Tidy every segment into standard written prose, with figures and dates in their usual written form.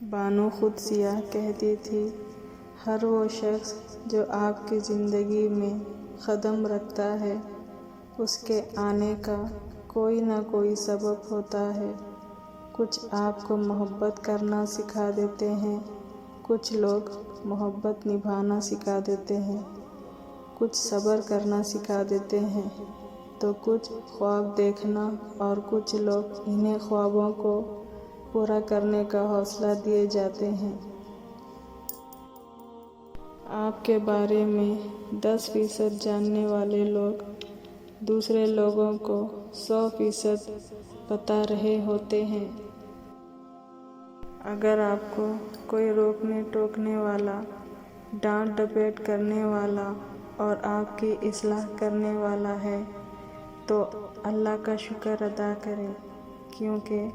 بانو قدسیہ کہتی تھی، ہر وہ شخص جو آپ کی زندگی میں قدم رکھتا ہے اس کے آنے کا کوئی نہ کوئی سبب ہوتا ہے۔ کچھ آپ کو محبت کرنا سکھا دیتے ہیں، کچھ لوگ محبت نبھانا سکھا دیتے ہیں، کچھ صبر کرنا سکھا دیتے ہیں، تو کچھ خواب دیکھنا، اور کچھ لوگ انہیں خوابوں کو پورا کرنے کا حوصلہ دیے جاتے ہیں۔ آپ کے بارے میں 10% جاننے والے لوگ دوسرے لوگوں کو 100% بتا رہے ہوتے ہیں۔ اگر آپ کو کوئی روکنے ٹوکنے والا، ڈانٹ ڈپیٹ کرنے والا اور آپ کی اصلاح کرنے والا ہے تو اللہ کا شکر ادا کریں، کیونکہ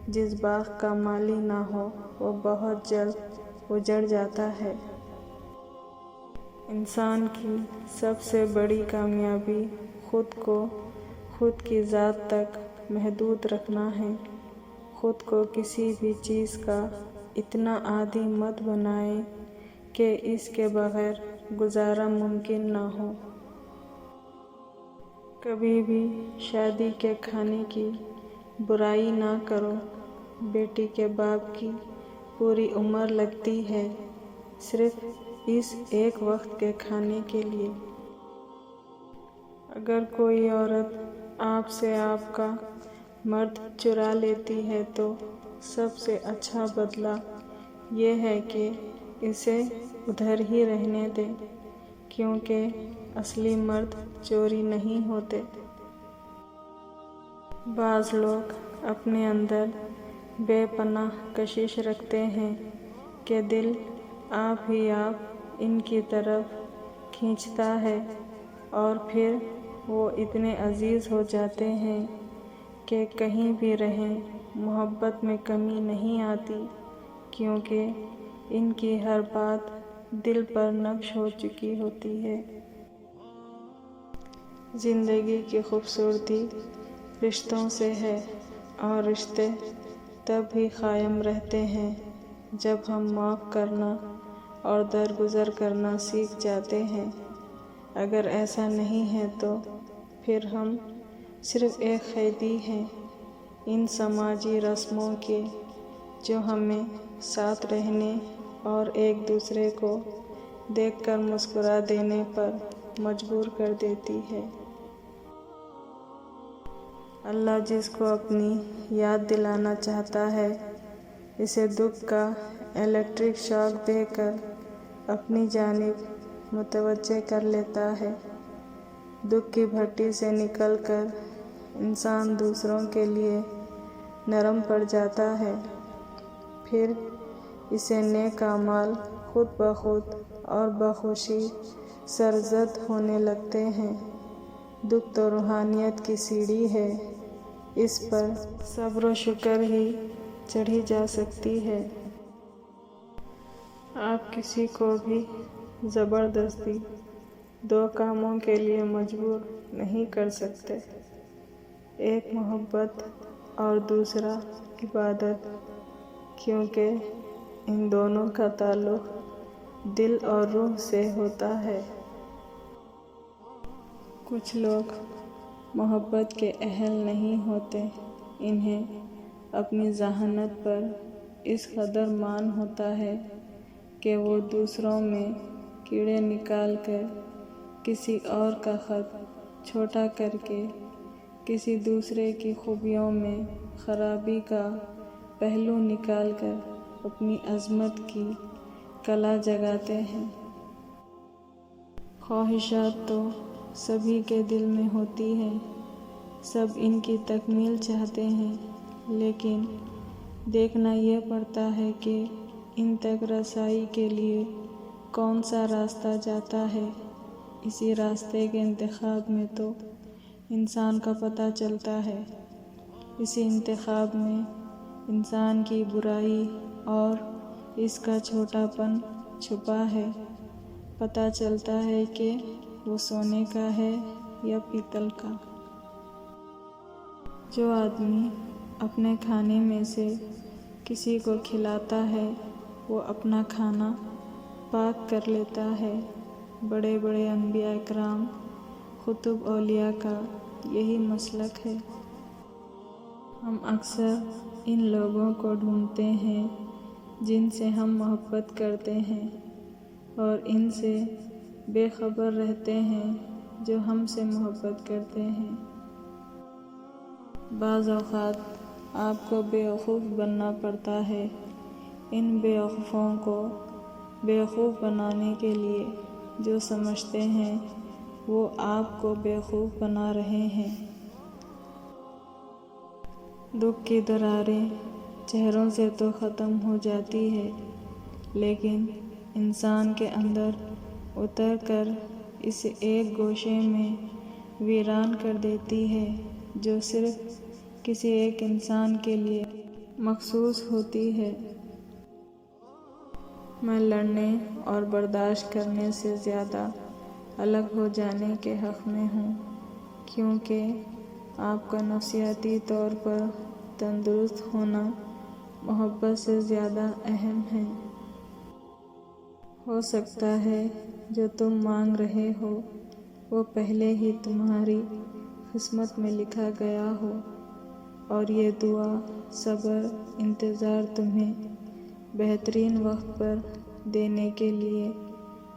جس باغ کا مالی نہ ہو وہ بہت جلد اجڑ جاتا ہے۔ انسان کی سب سے بڑی کامیابی خود کو خود کی ذات تک محدود رکھنا ہے۔ خود کو کسی بھی چیز کا اتنا عادی مت بنائیں کہ اس کے بغیر گزارا ممکن نہ ہو۔ کبھی بھی شادی کے کھانے کی برائی نہ کرو۔ بیٹی کے باپ کی پوری عمر لگتی ہے صرف اس ایک وقت کے کھانے کے لیے۔ اگر کوئی عورت آپ سے آپ کا مرد چرا لیتی ہے تو سب سے اچھا بدلہ یہ ہے کہ اسے ادھر ہی رہنے دیں، کیونکہ اصلی مرد چوری نہیں ہوتے۔ بعض لوگ اپنے اندر بے پناہ کشش رکھتے ہیں کہ دل آپ ہی آپ ان کی طرف کھینچتا ہے، اور پھر وہ اتنے عزیز ہو جاتے ہیں کہ کہیں بھی رہیں محبت میں کمی نہیں آتی، کیونکہ ان کی ہر بات دل پر نقش ہو چکی ہوتی ہے۔ زندگی کی خوبصورتی رشتوں سے ہے، اور رشتے تب ہی قائم رہتے ہیں جب ہم معاف کرنا اور درگزر کرنا سیکھ جاتے ہیں۔ اگر ایسا نہیں ہے تو پھر ہم صرف ایک قیدی ہیں ان سماجی رسموں کے، جو ہمیں ساتھ رہنے اور ایک دوسرے کو دیکھ کر مسکرا دینے پر مجبور کر دیتی ہے۔ اللہ جس کو اپنی یاد دلانا چاہتا ہے اسے دکھ کا الیکٹرک شاک دے کر اپنی جانب متوجہ کر لیتا ہے۔ دکھ کی بھٹی سے نکل کر انسان دوسروں کے لیے نرم پڑ جاتا ہے، پھر اسے نیک اعمال خود بخود اور بخوشی سرزد ہونے لگتے ہیں۔ دکھ تو روحانیت کی سیڑھی ہے، اس پر صبر و شکر ہی چڑھی جا سکتی ہے۔ آپ کسی کو بھی زبردستی دو کاموں کے لیے مجبور نہیں کر سکتے، ایک محبت اور دوسرا عبادت، کیونکہ ان دونوں کا تعلق دل اور روح سے ہوتا ہے۔ کچھ لوگ محبت کے اہل نہیں ہوتے، انہیں اپنی ذہانت پر اس قدر مان ہوتا ہے کہ وہ دوسروں میں کیڑے نکال کر، کسی اور کا خط چھوٹا کر کے، کسی دوسرے کی خوبیوں میں خرابی کا پہلو نکال کر اپنی عظمت کی کلا جگاتے ہیں۔ خواہشات تو سبھی کے دل میں ہوتی ہیں، سب ان کی تکمیل چاہتے ہیں، لیکن دیکھنا یہ پڑتا ہے کہ ان تک رسائی کے لیے کون سا راستہ جاتا ہے۔ اسی راستے کے انتخاب میں تو انسان کا پتہ چلتا ہے، اسی انتخاب میں انسان کی برائی اور اس کا چھوٹا پن چھپا ہے۔ پتہ چلتا ہے کہ وہ سونے کا ہے یا پیتل کا۔ جو آدمی اپنے کھانے میں سے کسی کو کھلاتا ہے وہ اپنا کھانا پاک کر لیتا ہے۔ بڑے بڑے انبیاء کرام، قطب اولیاء کا یہی مسلک ہے۔ ہم اکثر ان لوگوں کو ڈھونڈتے ہیں جن سے ہم محبت کرتے ہیں، اور ان سے بے خبر رہتے ہیں جو ہم سے محبت کرتے ہیں۔ بعض اوقات آپ کو بیوقوف بننا پڑتا ہے۔ ان بیوقوفوں کو بیوقوف بنانے کے لیے جو سمجھتے ہیں وہ آپ کو بیوقوف بنا رہے ہیں۔ دکھ کی دراریں چہروں سے تو ختم ہو جاتی ہے، لیکن انسان کے اندر اتر کر اسے ایک گوشے میں ویران کر دیتی ہے جو صرف کسی ایک انسان کے لیے مخصوص ہوتی ہے۔ میں لڑنے اور برداشت کرنے سے زیادہ الگ ہو جانے کے حق میں ہوں، کیونکہ آپ کا نفسیاتی طور پر تندرست ہونا محبت سے زیادہ اہم ہے۔ ہو سکتا ہے جو تم مانگ رہے ہو وہ پہلے ہی تمہاری قسمت میں لکھا گیا ہو، اور یہ دعا، صبر، انتظار تمہیں بہترین وقت پر دینے کے لیے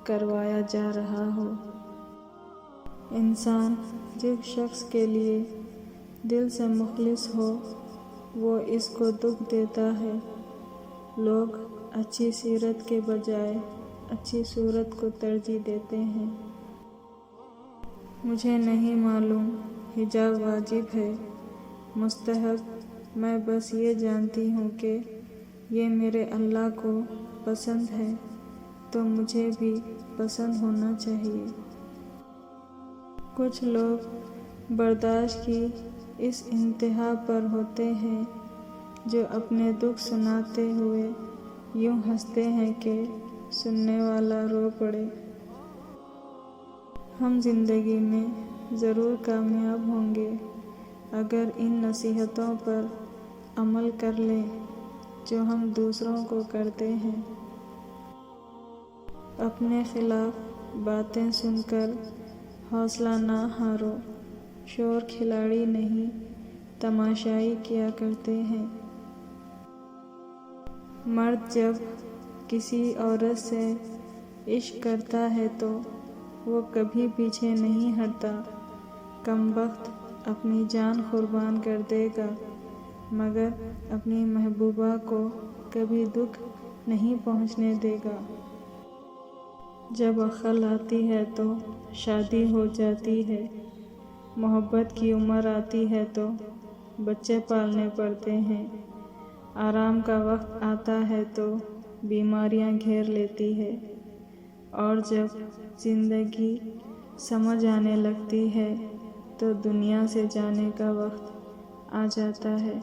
کروایا جا رہا ہو۔ انسان جس شخص کے لیے دل سے مخلص ہو وہ اس کو دکھ دیتا ہے۔ لوگ اچھی سیرت کے بجائے اچھی صورت کو ترجیح دیتے ہیں۔ مجھے نہیں معلوم حجاب واجب ہے، مستحب، میں بس یہ جانتی ہوں کہ یہ میرے اللہ کو پسند ہے تو مجھے بھی پسند ہونا چاہیے۔ کچھ لوگ برداشت کی اس انتہا پر ہوتے ہیں جو اپنے دکھ سناتے ہوئے یوں ہنستے ہیں کہ سننے والا رو پڑے۔ ہم زندگی میں ضرور کامیاب ہوں گے اگر ان نصیحتوں پر عمل کر لیں جو ہم دوسروں کو کرتے ہیں۔ اپنے خلاف باتیں سن کر حوصلہ نہ ہارو، شور کھلاڑی نہیں تماشائی کیا کرتے ہیں۔ مرد جب کسی عورت سے عشق کرتا ہے تو وہ کبھی پیچھے نہیں ہٹتا۔ کم بخت اپنی جان قربان کر دے گا مگر اپنی محبوبہ کو کبھی دکھ نہیں پہنچنے دے گا۔ جب عقل آتی ہے تو شادی ہو جاتی ہے، محبت کی عمر آتی ہے تو بچے پالنے پڑتے ہیں، آرام کا وقت آتا ہے تو بیماریاں گھیر لیتی ہے، اور جب زندگی سمجھ آنے لگتی ہے تو دنیا سے جانے کا وقت آ جاتا ہے۔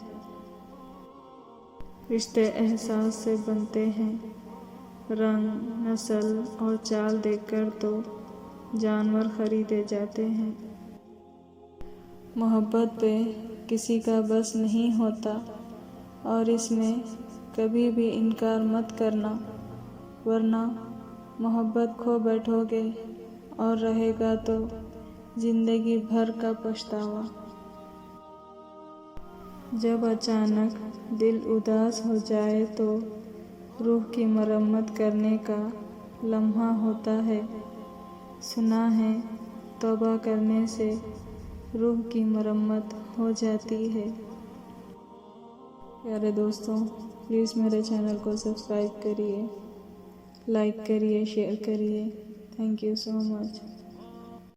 رشتے احساس سے بنتے ہیں، رنگ، نسل اور چال دیکھ کر تو جانور خریدے جاتے ہیں۔ محبت پہ کسی کا بس نہیں ہوتا، اور اس میں کبھی بھی انکار مت کرنا، ورنہ محبت کھو بیٹھو گے اور رہے گا تو زندگی بھر کا پچھتاوا۔ جب اچانک دل اداس ہو جائے تو روح کی مرمت کرنے کا لمحہ ہوتا ہے۔ سنا ہے توبہ کرنے سے روح کی مرمت ہو جاتی ہے۔ پیارے دوستوں، پلیز میرے چینل کو سبسکرائب کریے، لائک کریے، شیئر کریے۔ Thank you so much.